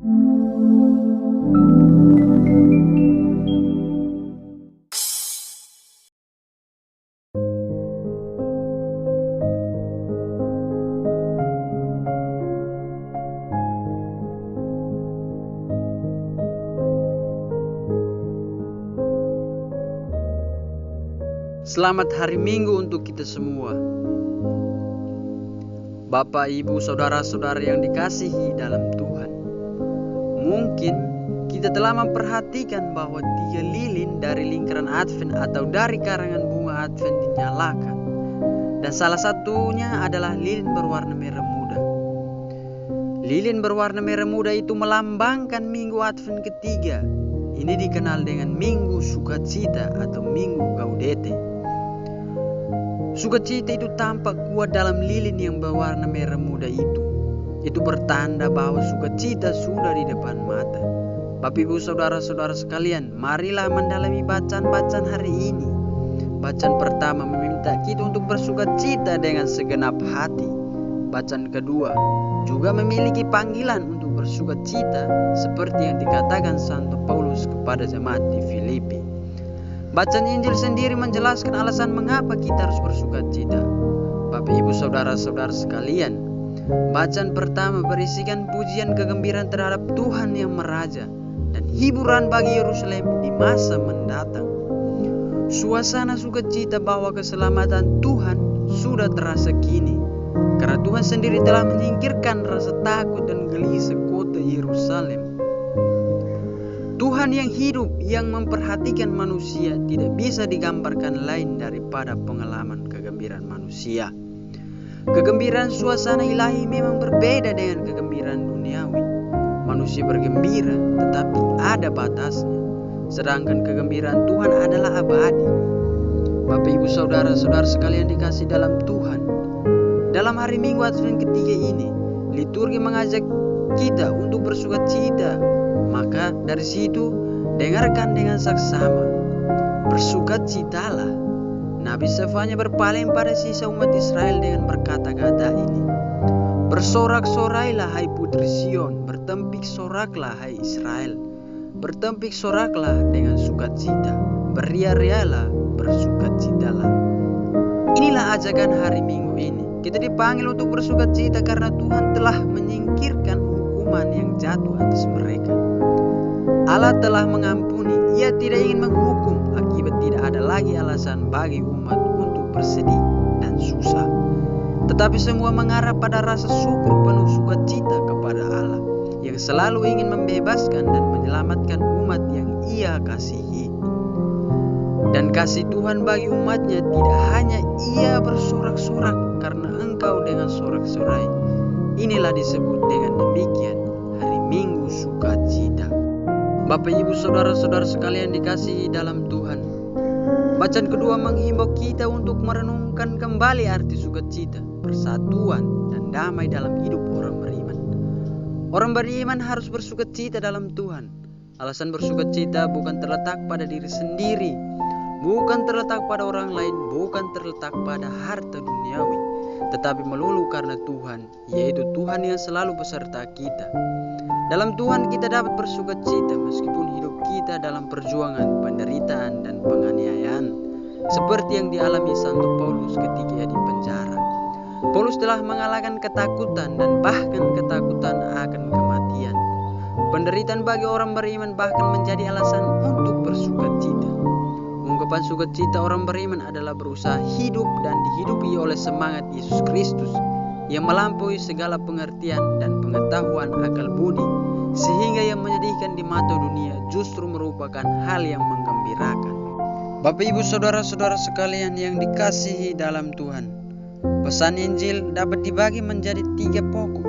Selamat hari Minggu untuk kita semua. Bapak, Ibu, saudara-saudara yang dikasihi dalam Tuhan. Mungkin kita telah memperhatikan bahwa 3 lilin dari lingkaran Advent atau dari karangan bunga Advent dinyalakan. Dan salah satunya adalah lilin berwarna merah muda. Lilin berwarna merah muda itu melambangkan Minggu Advent ketiga. Ini dikenal dengan Minggu Sukacita atau Minggu Gaudete. Sukacita itu tampak kuat dalam lilin yang berwarna merah muda itu. Itu bertanda bahwa sukacita sudah di depan mata. Bapak, Ibu, saudara-saudara sekalian, marilah mendalami bacaan-bacaan hari ini. Bacaan pertama meminta kita untuk bersukacita dengan segenap hati. Bacaan kedua juga memiliki panggilan untuk bersukacita seperti yang dikatakan Santo Paulus kepada jemaat di Filipi. Bacaan Injil sendiri menjelaskan alasan mengapa kita harus bersukacita. Bapak, Ibu, saudara-saudara sekalian, bacaan pertama berisikan pujian kegembiraan terhadap Tuhan yang meraja dan hiburan bagi Yerusalem di masa mendatang. Suasana sukacita bahwa keselamatan Tuhan sudah terasa kini, karena Tuhan sendiri telah menyingkirkan rasa takut dan gelisah kota Yerusalem. Tuhan yang hidup, yang memperhatikan manusia, tidak bisa digambarkan lain daripada pengalaman kegembiraan manusia. Kegembiraan suasana ilahi memang berbeda dengan kegembiraan duniawi. Manusia bergembira, tetapi ada batasnya. Sedangkan kegembiraan Tuhan adalah abadi. Bapak, Ibu, saudara-saudara sekalian dikasih dalam Tuhan. Dalam hari Minggu Advent ketiga ini, liturgi mengajak kita untuk bersukacita. Maka dari situ dengarkan dengan saksama, bersukacitalah. Nabi Sefanya berpaling pada sisa umat Israel dengan berkata-kata ini: bersorak-sorailah hai putri Sion, bertempik soraklah hai Israel, bertempik soraklah dengan sukacita, beria-rialah, bersukacitalah. Inilah ajakan hari Minggu ini. Kita dipanggil untuk bersukacita karena Tuhan telah menyingkirkan hukuman yang jatuh atas mereka. Allah telah mengampuni, Ia tidak ingin menghukum, akibat tidak ada lagi alasan bagi umat untuk bersedih dan susah. Tetapi semua mengarah pada rasa syukur penuh sukacita kepada Allah yang selalu ingin membebaskan dan menyelamatkan umat yang Ia kasihi. Dan kasih Tuhan bagi umatnya tidak hanya Ia bersorak-sorak karena engkau dengan sorak-sorai. Inilah disebut dengan demikian hari Minggu Sukacita. Bapak, Ibu, saudara-saudara sekalian dikasihi dalam Tuhan. Bacaan kedua menghimbau kita untuk merenungkan kembali arti sukacita, persatuan, dan damai dalam hidup orang beriman. Orang beriman harus bersukacita dalam Tuhan. Alasan bersukacita bukan terletak pada diri sendiri, bukan terletak pada orang lain, bukan terletak pada harta duniawi, tetapi melulu karena Tuhan, yaitu Tuhan yang selalu beserta kita. Dalam Tuhan kita dapat bersukacita meskipun hidup kita dalam perjuangan, penderitaan, dan penganiayaan, seperti yang dialami Santo Paulus ketika ia di penjara. Paulus telah mengalahkan ketakutan dan bahkan ketakutan akan kematian. Penderitaan bagi orang beriman bahkan menjadi alasan untuk bersukacita. Ungkapan sukacita orang beriman adalah berusaha hidup dan dihidupi oleh semangat Yesus Kristus yang melampaui segala pengertian dan pengetahuan akal budi, sehingga yang menyedihkan di mata dunia justru merupakan hal yang menggembirakan. Bapak, Ibu, saudara-saudara sekalian yang dikasihi dalam Tuhan, pesan Injil dapat dibagi menjadi 3 pokok.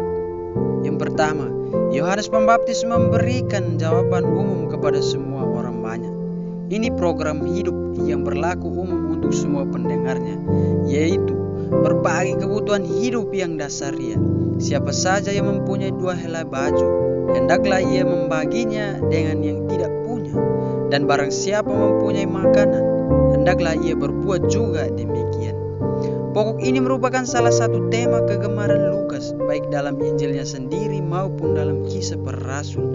Yang pertama, Yohanes Pembaptis memberikan jawaban umum kepada semua orang banyak. Ini program hidup yang berlaku umum untuk semua pendengarnya, yaitu berbagi kebutuhan hidup yang dasarnya. Siapa saja yang mempunyai 2 helai baju, hendaklah ia membaginya dengan yang tidak punya. Dan barang siapa mempunyai makanan, hendaklah ia berbuat juga demikian. Pokok ini merupakan salah satu tema kegemaran Lukas, baik dalam Injilnya sendiri maupun dalam kisah bisa para rasul.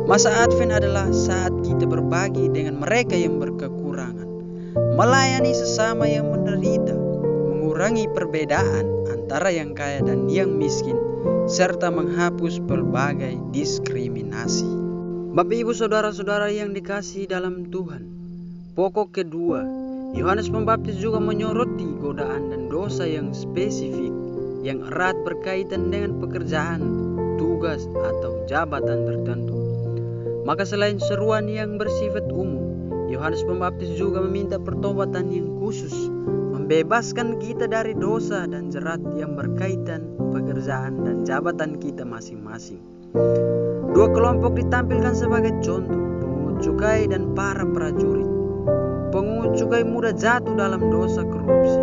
Masa Advent adalah saat kita berbagi dengan mereka yang berkekurangan, melayani sesama yang menderita, mengurangi perbedaan antara yang kaya dan yang miskin, serta menghapus berbagai diskriminasi. Bapak Ibu Saudara-saudara yang dikasihi dalam Tuhan, pokok kedua, Yohanes Pembaptis juga menyoroti godaan dan dosa yang spesifik yang erat berkaitan dengan pekerjaan, tugas, atau jabatan tertentu. Maka selain seruan yang bersifat umum, Yohanes Pembaptis juga meminta pertobatan yang khusus, membebaskan kita dari dosa dan jerat yang berkaitan pekerjaan dan jabatan kita masing-masing. Dua kelompok ditampilkan sebagai contoh, pungut cukai dan para prajurit. Pungut cukai mudah jatuh dalam dosa korupsi.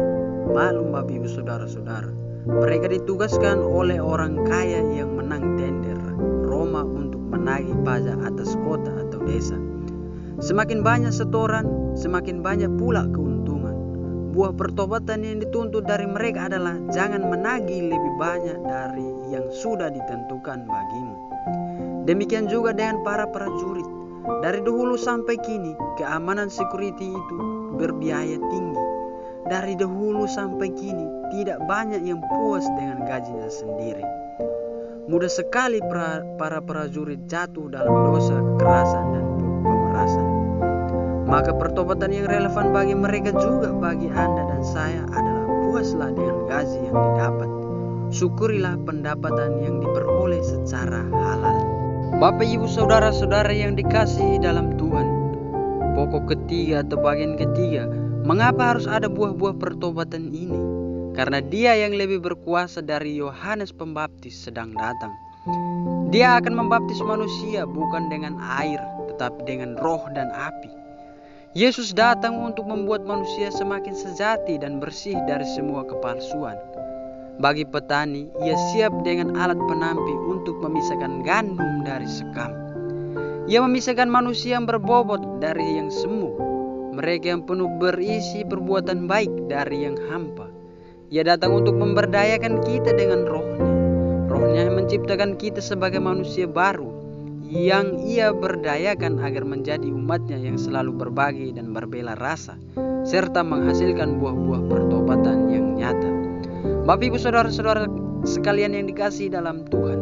Maklum Bapak Ibu Saudara-saudara, mereka ditugaskan oleh orang kaya yang menang tender Roma untuk menagih pajak atas kota atau desa. Semakin banyak setoran, semakin banyak pula keuntungan. Buah pertobatan yang dituntut dari mereka adalah jangan menagih lebih banyak dari yang sudah ditentukan bagimu. Demikian juga dengan para prajurit. Dari dahulu sampai kini, keamanan security itu berbiaya tinggi. Dari dahulu sampai kini, tidak banyak yang puas dengan gajinya sendiri. Mudah sekali para prajurit jatuh dalam dosa kekerasan dan pemerasan. Maka pertobatan yang relevan bagi mereka juga bagi Anda dan saya adalah puaslah dengan gaji yang didapat. Syukurilah pendapatan yang diperoleh secara halal. Bapak Ibu Saudara-saudara yang dikasihi dalam Tuhan, pokok ketiga atau bagian ketiga, mengapa harus ada buah-buah pertobatan ini? Karena Dia yang lebih berkuasa dari Yohanes Pembaptis sedang datang. Dia akan membaptis manusia bukan dengan air, tetapi dengan roh dan api. Yesus datang untuk membuat manusia semakin sejati dan bersih dari semua kepalsuan. Bagi petani, ia siap dengan alat penampi untuk memisahkan gandum dari sekam. Ia memisahkan manusia yang berbobot dari yang semu, mereka yang penuh berisi perbuatan baik dari yang hampa. Ia datang untuk memberdayakan kita dengan rohnya. Rohnya yang menciptakan kita sebagai manusia baru, yang ia berdayakan agar menjadi umatnya yang selalu berbagi dan berbela rasa, serta menghasilkan buah-buah pertobatan yang nyata. Bapak Ibu Saudara-saudara sekalian yang dikasihi dalam Tuhan,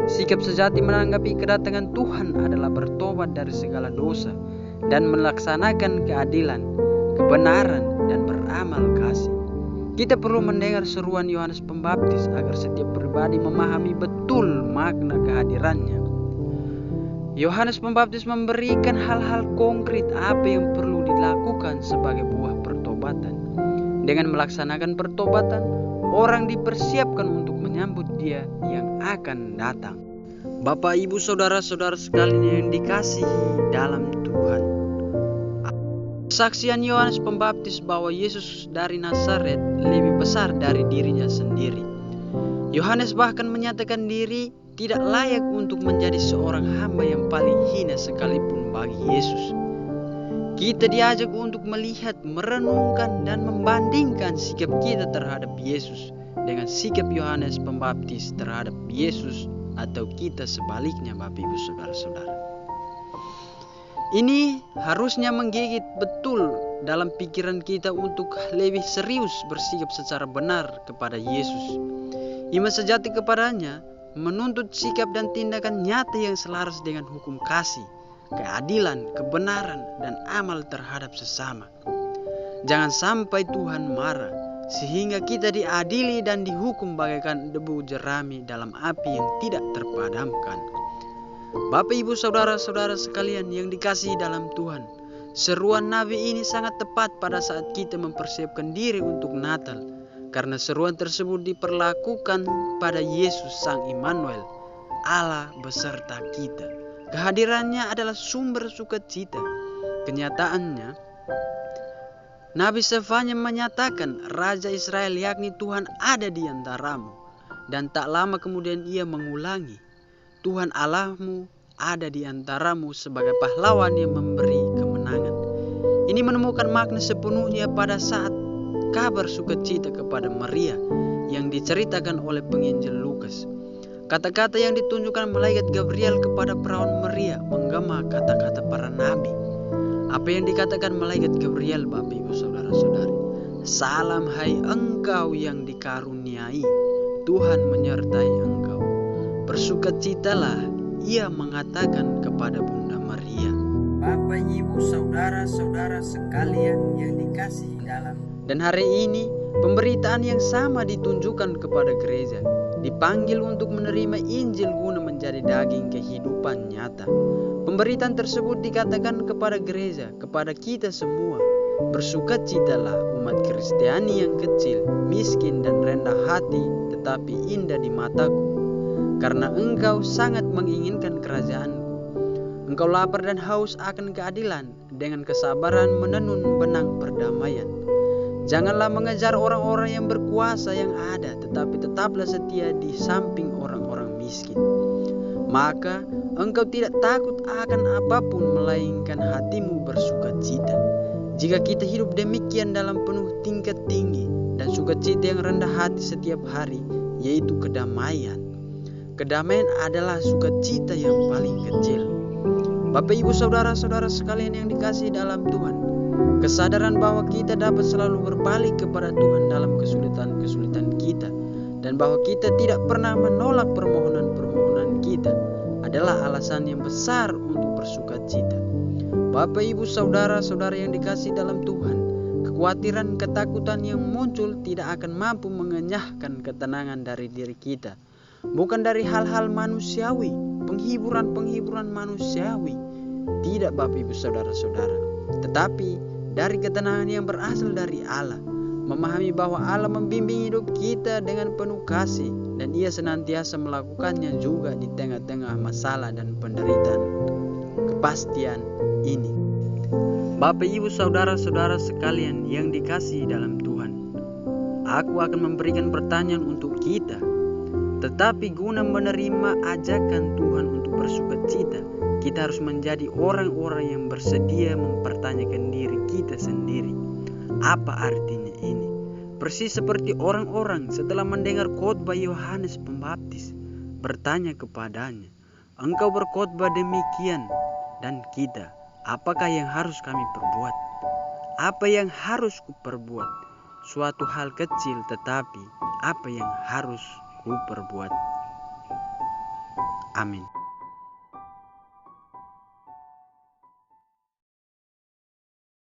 sikap sejati menanggapi kedatangan Tuhan adalah bertobat dari segala dosa dan melaksanakan keadilan, kebenaran, dan beramal kasih. Kita perlu mendengar seruan Yohanes Pembaptis agar setiap pribadi memahami betul makna kehadirannya. Yohanes Pembaptis memberikan hal-hal konkret apa yang perlu dilakukan sebagai buah pertobatan. Dengan melaksanakan pertobatan, orang dipersiapkan untuk menyambut Dia yang akan datang. Bapak, Ibu, Saudara-saudara sekalian yang dikasihi dalam Tuhan, kesaksian Yohanes Pembaptis bahwa Yesus dari Nazaret lebih besar dari dirinya sendiri. Yohanes bahkan menyatakan diri tidak layak untuk menjadi seorang hamba yang paling hina sekalipun bagi Yesus. Kita diajak untuk melihat, merenungkan, dan membandingkan sikap kita terhadap Yesus dengan sikap Yohanes Pembaptis terhadap Yesus, atau kita sebaliknya Bapak Ibu Saudara-saudara. Ini harusnya menggigit betul dalam pikiran kita untuk lebih serius bersikap secara benar kepada Yesus. Iman sejati kepadanya menuntut sikap dan tindakan nyata yang selaras dengan hukum kasih, keadilan, kebenaran, dan amal terhadap sesama. Jangan sampai Tuhan marah sehingga kita diadili dan dihukum bagaikan debu jerami dalam api yang tidak terpadamkan. Bapak, Ibu, Saudara-saudara sekalian yang dikasihi dalam Tuhan, seruan Nabi ini sangat tepat pada saat kita mempersiapkan diri untuk Natal, karena seruan tersebut diperlakukan pada Yesus Sang Immanuel, Allah beserta kita. Kehadirannya adalah sumber sukacita. Kenyataannya, Nabi Sefanya menyatakan Raja Israel yakni Tuhan ada di antaramu. Dan tak lama kemudian ia mengulangi, Tuhan Allahmu ada di antaramu sebagai pahlawan yang memberi kemenangan. Ini menemukan makna sepenuhnya pada saat kabar sukacita kepada Maria yang diceritakan oleh penginjil Lukas. Kata-kata yang ditunjukkan malaikat Gabriel kepada perawan Maria menggema kata-kata para nabi. Apa yang dikatakan malaikat Gabriel, Bapak Ibu Saudara-saudari? Salam hai engkau yang dikaruniai, Tuhan menyertai engkau. Bersukacitalah, ia mengatakan kepada Bunda Maria. Bapak Ibu Saudara-saudara sekalian yang dikasihi dalam. Dan hari ini pemberitaan yang sama ditunjukkan kepada gereja. Dipanggil untuk menerima Injil guna menjadi daging kehidupan nyata. Pemberitaan tersebut dikatakan kepada gereja, kepada kita semua. Bersukacitalah umat Kristiani yang kecil, miskin dan rendah hati, tetapi indah di mataku. Karena engkau sangat menginginkan kerajaanku. Engkau lapar dan haus akan keadilan, dengan kesabaran menenun benang perdamaian. Janganlah mengejar orang-orang yang berkuasa yang ada, tetapi tetaplah setia di samping orang-orang miskin. Maka engkau tidak takut akan apapun, melainkan hatimu bersukacita. Jika kita hidup demikian dalam penuh tingkat tinggi dan sukacita yang rendah hati setiap hari, yaitu kedamaian. Kedamaian adalah sukacita yang paling kecil. Bapak Ibu Saudara-saudara sekalian yang dikasihi dalam Tuhan, kesadaran bahwa kita dapat selalu berbalik kepada Tuhan dalam kesulitan-kesulitan kita, dan bahwa kita tidak pernah menolak permohonan-permohonan kita adalah alasan yang besar untuk bersukacita. Bapak Ibu Saudara-saudara yang dikasihi dalam Tuhan, kekhawatiran, ketakutan yang muncul tidak akan mampu mengenyahkan ketenangan dari diri kita. Bukan dari hal-hal manusiawi, penghiburan-penghiburan manusiawi. Tidak Bapak Ibu Saudara-saudara, tetapi dari ketenangan yang berasal dari Allah. Memahami bahwa Allah membimbing hidup kita dengan penuh kasih, dan ia senantiasa melakukannya juga di tengah-tengah masalah dan penderitaan. Kepastian ini, Bapak Ibu Saudara-saudara sekalian yang dikasihi dalam Tuhan, aku akan memberikan pertanyaan untuk kita. Tetapi guna menerima ajakan Tuhan untuk bersukacita, kita harus menjadi orang-orang yang bersedia mempertanyakan diri kita sendiri. Apa artinya ini? Persis seperti orang-orang setelah mendengar khotbah Yohanes Pembaptis bertanya kepadanya, engkau berkhotbah demikian, dan kita, apakah yang harus kami perbuat? Apa yang harus kuperbuat? Suatu hal kecil, tetapi apa yang harus ku perbuat? Amin.